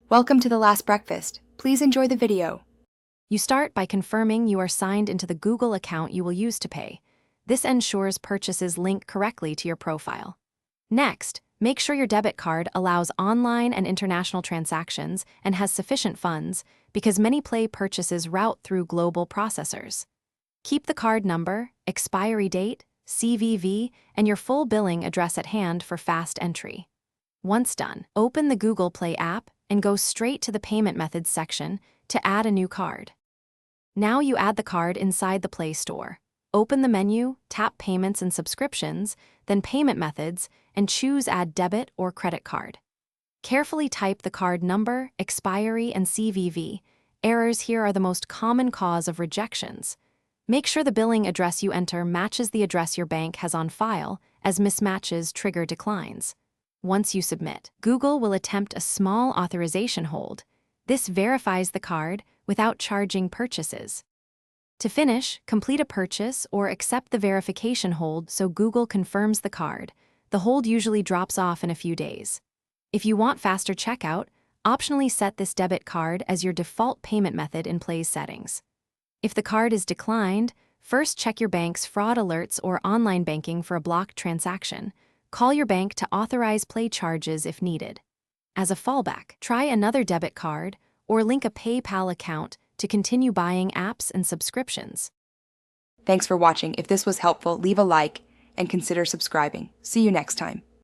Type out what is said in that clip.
Welcome to The Last Breakfast. Please enjoy the video. You start by confirming you are signed into the Google account you will use to pay. This ensures purchases link correctly to your profile. Next, make sure your debit card allows online and international transactions and has sufficient funds because many Play purchases route through global processors. Keep the card number, expiry date, CVV, and your full billing address at hand for fast entry. Once done, open the Google Play app and go straight to the Payment Methods section to add a new card. Now you add the card inside the Play Store. Open the menu, tap Payments and Subscriptions, then Payment Methods, and choose Add Debit or Credit Card. Carefully type the card number, expiry, and CVV. Errors here are the most common cause of rejections. Make sure the billing address you enter matches the address your bank has on file, as mismatches trigger declines. Once you submit, Google will attempt a small authorization hold. This verifies the card without charging purchases. To finish, complete a purchase or accept the verification hold so Google confirms the card. The hold usually drops off in a few days. If you want faster checkout, optionally set this debit card as your default payment method in Play's settings. If the card is declined, first check your bank's fraud alerts or online banking for a blocked transaction. Call your bank to authorize Play charges if needed. As a fallback, try another debit card or link a PayPal account to continue buying apps and subscriptions. Thanks for watching. If this was helpful, leave a like and consider subscribing. See you next time.